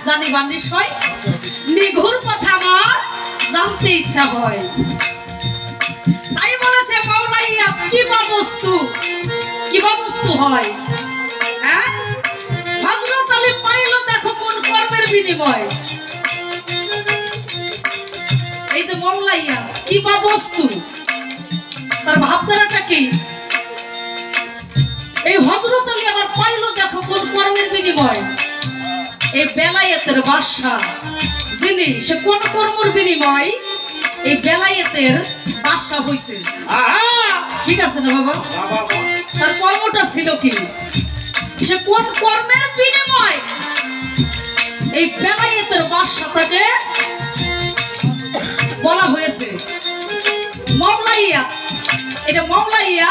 জানিবার বিষয় নিঘুর কথা আমার জানতে ইচ্ছা হয়। তাই বলেছে মাওলাইয়া কি বা বস্তু হয়। হ্যাঁ, হযরত আলী পাইল দেখো কোন কর্মের বিনিময়। এই যে মাওলাইয়া কি বা বস্তু, তার ভাবধারাটা কি? এই হযরত আলী আবার পাইল দেখো কোন কর্মের বিনিময়। এই বেলায়েতের বাদশা যিনি, সে কোন কর্মের বিনিময় এই বেলায়েতের বাদশা হইছে। ঠিক আছে না বাবা? তার কর্মটা ছিল কি? সে কোন কর্মের বিনিময় এই বেলায়েতের বাদশাটাকে বলা হয়েছে মাওলাইয়া। এটা মাওলাইয়া,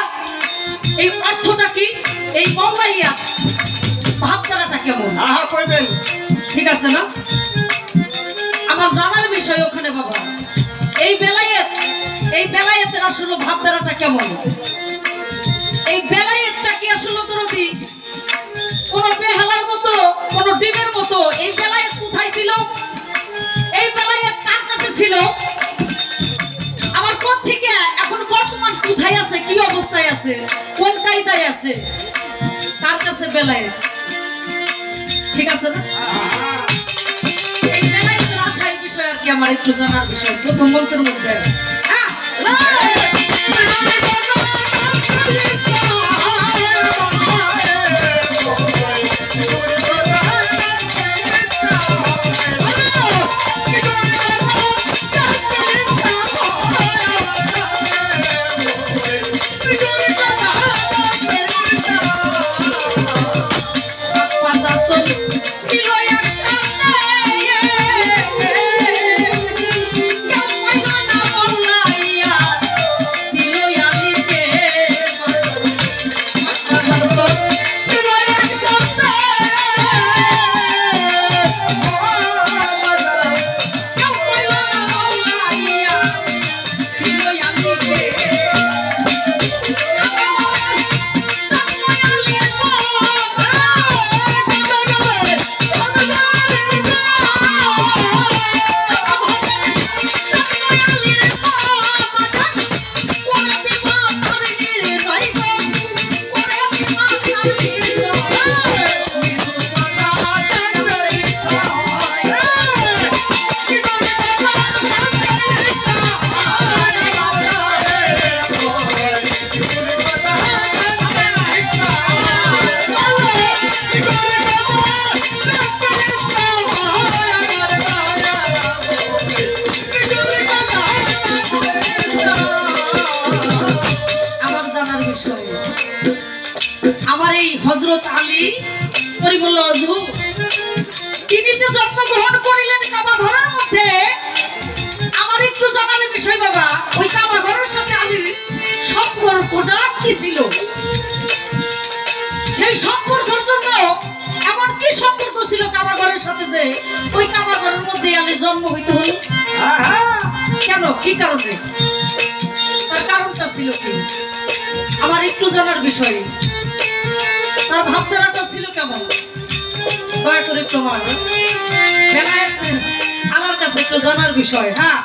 এই অর্থটা কি? এই মাওলাইয়া ভাবধারাটা কেমন? ঠিক আছে না? আমার জানার বিষয় ওখানে বাবা। এই বেলায়েতের আসলে ভাবধারাটা কেমন? এই বেলায়েতটা কি আসলে দরদি কোন বেহালার মতো, কোন ডিমের মতো? এই বেলায়েত কোথায় ছিল? এই বেলায়েত কার কাছে ছিল? আমার কোথা থেকে এখন বর্তমান কোথায় কোথায় আছে, কি অবস্থায় আছে, কোন কায়দায় আছে, কার কাছে বেলায়, ঠিক আছে না? এই বেলায়েতের আশায় বিষয় আর কি আমার একটু জানার বিষয় প্রথম মঞ্চের মধ্যে। আমার এই হযরত আলী পরিমুল্লাহ ওয়াজহু তিনি যে জন্মগ্রহণ করিলেন কাবা ঘরের মধ্যে, আমার একটু জানার বিষয় বাবা, ওই কাবা ঘরের সাথে আলীর সম্পর্কটা কি ছিল? সেই সম্পর্কের জন্য এমন কি সম্পর্ক ছিল কাবা ঘরের সাথে যে ওই কাবা ঘরের মধ্যে আলীর জন্ম হইতে হলো? কেন, কি কারণে, তার কারণটা ছিল কি আমার একটু জানার বিষয়। তার ভাবধারাটা ছিল কেমন, দয়া করে একটু আমার আমার কাছে একটু জানার বিষয়। হ্যাঁ,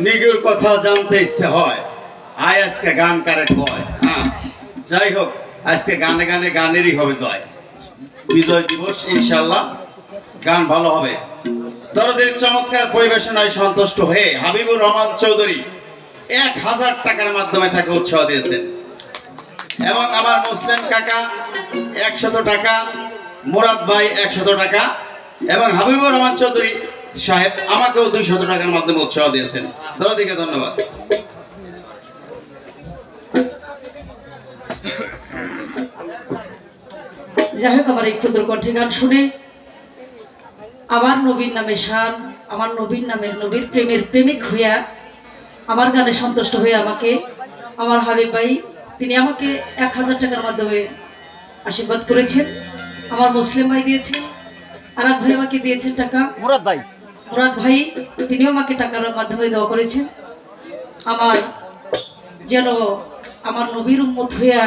নিগুর কথা জানতে ইচ্ছে হয়, আয় আজকে গান কারে কয়। হ্যাঁ, যাই হোক, আজকে গানে গানে গানেরই হবে জয়। বিজয় দিবস, ইনশাল্লাহ গান ভালো হবে। দরদের চমৎকার পরিবেশনায় সন্তুষ্ট হয়ে হাবিবুর রহমান চৌধুরী 1000 টাকার মাধ্যমে তাকে উৎসাহ দিয়েছেন এবং আমার মুসলিম কাকা 100 টাকা, মুরাদ ভাই 100 টাকা এবং হাবিবুর রহমান চৌধুরী সাহেব আমাকেও 200 টাকার মাধ্যমে উৎসাহ দিয়েছেন। দরদিকে ধন্যবাদ। যাই হোক, আমার এই ক্ষুদ্র কণ্ঠে গান শুনে আমার নবীর নামে শান, আমার নবীর নামে নবীর প্রেমের প্রেমিক হইয়া আমার গানে সন্তুষ্ট হয়ে আমাকে আমার হাবিব ভাই তিনি আমাকে 1000 টাকার মাধ্যমে আশীর্বাদ করেছেন। আমার মুসলিম ভাই দিয়েছেন, আর এক ভাই আমাকে দিয়েছেন টাকা, মুরাদ ভাই তিনিও আমাকে টাকার মাধ্যমে দেওয়া করেছেন। আমার যেন আমার নবীর উম্মত হইয়া